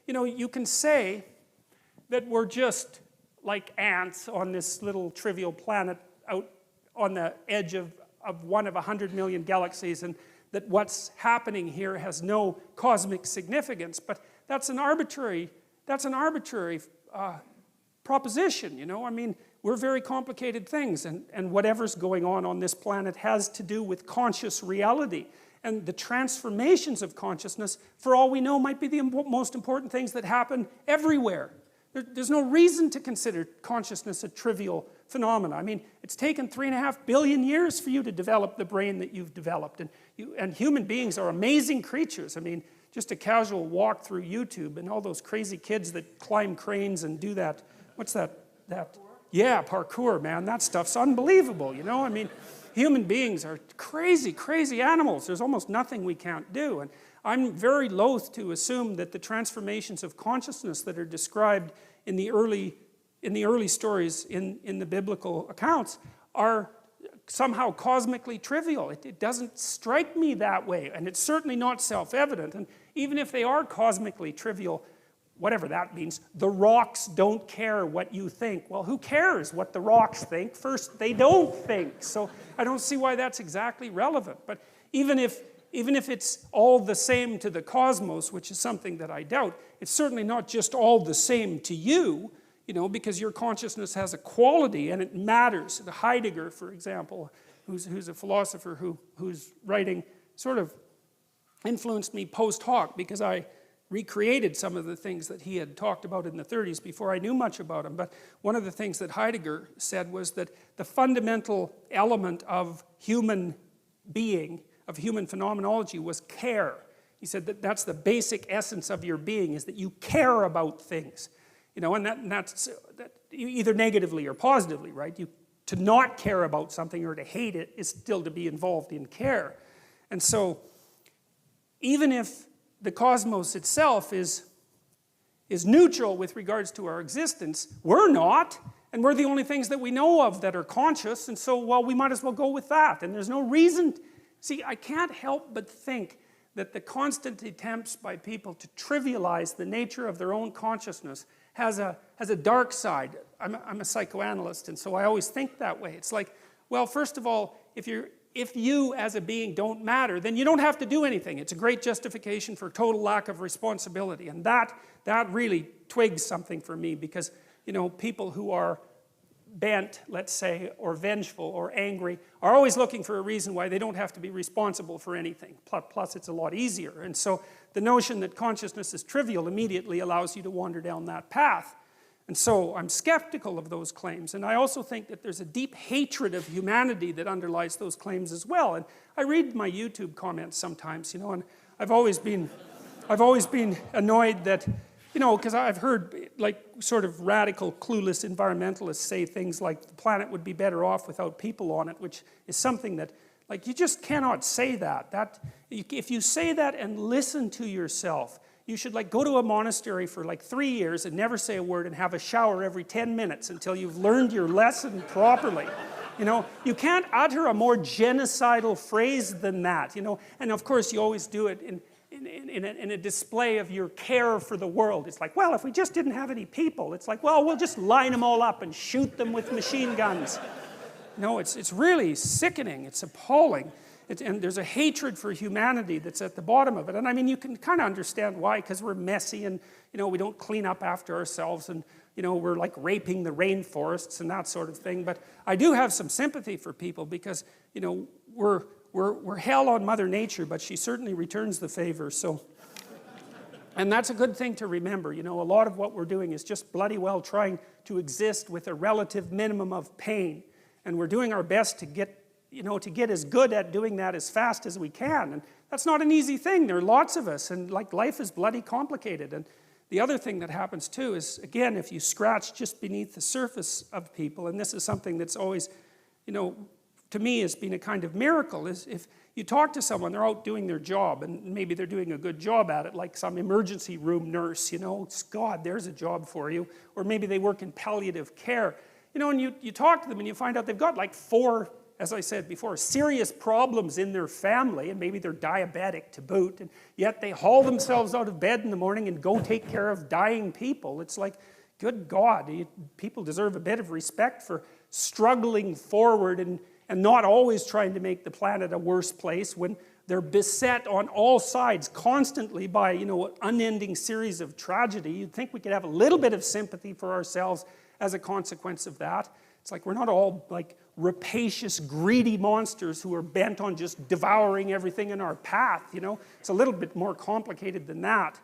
you know, you can say that we're just like ants on this little trivial planet out on the edge of one of 100 million galaxies, and that what's happening here has no cosmic significance. But that's an arbitrary proposition, you know. I mean, we're very complicated things, and whatever's going on this planet has to do with conscious reality. And the transformations of consciousness, for all we know, might be the most important things that happen everywhere. There's no reason to consider consciousness a trivial phenomenon. I mean, it's taken 3.5 billion years for you to develop the brain that you've developed. And human beings are amazing creatures. I mean, just a casual walk through YouTube and all those crazy kids that climb cranes and do that. What's that? Yeah, parkour, man. That stuff's unbelievable, you know? I mean, human beings are crazy, crazy animals. There's almost nothing we can't do. And I'm very loath to assume that the transformations of consciousness that are described in the early stories in the biblical accounts are somehow cosmically trivial. It doesn't strike me that way, and it's certainly not self-evident. And even if they are cosmically trivial, whatever that means, the rocks don't care what you think. Well, who cares what the rocks think? First, they don't think. So I don't see why that's exactly relevant. But even if it's all the same to the cosmos, which is something that I doubt, it's certainly not just all the same to you, you know, because your consciousness has a quality and it matters. Heidegger, for example, who's a philosopher whose writing sort of influenced me post hoc, because I recreated some of the things that he had talked about in the 30s before I knew much about him. But one of the things that Heidegger said was that the fundamental element of human being, of human phenomenology, was care. He said that that's the basic essence of your being, is that you care about things. You know, and that's either negatively or positively, right? To not care about something or to hate it is still to be involved in care. And so, even if the cosmos itself is neutral with regards to our existence, we're not, and we're the only things that we know of that are conscious, and so, well, we might as well go with that. And there's no reason. See, I can't help but think that the constant attempts by people to trivialize the nature of their own consciousness has a dark side. I'm a psychoanalyst, and so I always think that way. It's like, well, first of all, if you as a being don't matter, then you don't have to do anything. It's a great justification for total lack of responsibility. And that really twigs something for me, because, you know, people who are bent, let's say, or vengeful or angry are always looking for a reason why they don't have to be responsible for anything. Plus it's a lot easier. And so the notion that consciousness is trivial immediately allows you to wander down that path. And so I'm skeptical of those claims. And I also think that there's a deep hatred of humanity that underlies those claims as well. And I read my YouTube comments sometimes, you know, and I've always been annoyed that, you know, because I've heard like sort of radical, clueless environmentalists say things like the planet would be better off without people on it, which is something that, like, you just cannot say that. If you say that and listen to yourself, you should like go to a monastery for like 3 years and never say a word and have a shower every 10 minutes until you've learned your lesson properly. You know, you can't utter a more genocidal phrase than that, you know. And of course you always do it in a display of your care for the world. It's like, well, if we just didn't have any people, it's like, well, we'll just line them all up and shoot them with machine guns. No, it's really sickening. It's appalling. And there's a hatred for humanity that's at the bottom of it. And I mean, you can kind of understand why, because we're messy and, you know, we don't clean up after ourselves, and, you know, we're like raping the rainforests and that sort of thing. But I do have some sympathy for people because, you know, we're hell on Mother Nature, but she certainly returns the favor, so. And that's a good thing to remember. You know, a lot of what we're doing is just bloody well trying to exist with a relative minimum of pain. And we're doing our best to get, you know, to get as good at doing that as fast as we can. And that's not an easy thing. There are lots of us, and like life is bloody complicated. And the other thing that happens too is, again, if you scratch just beneath the surface of people, and this is something that's always, you know, to me has been a kind of miracle, is if you talk to someone, they're out doing their job, and maybe they're doing a good job at it, like some emergency room nurse, you know, God, there's a job for you. Or maybe they work in palliative care. You know, and you talk to them and you find out they've got like 4 as I said before, serious problems in their family, and maybe they're diabetic to boot, and yet they haul themselves out of bed in the morning and go take care of dying people. It's like, good God, people deserve a bit of respect for struggling forward and not always trying to make the planet a worse place when they're beset on all sides constantly by, you know, an unending series of tragedy. You'd think we could have a little bit of sympathy for ourselves as a consequence of that. It's like we're not all like rapacious, greedy monsters who are bent on just devouring everything in our path, you know. It's a little bit more complicated than that.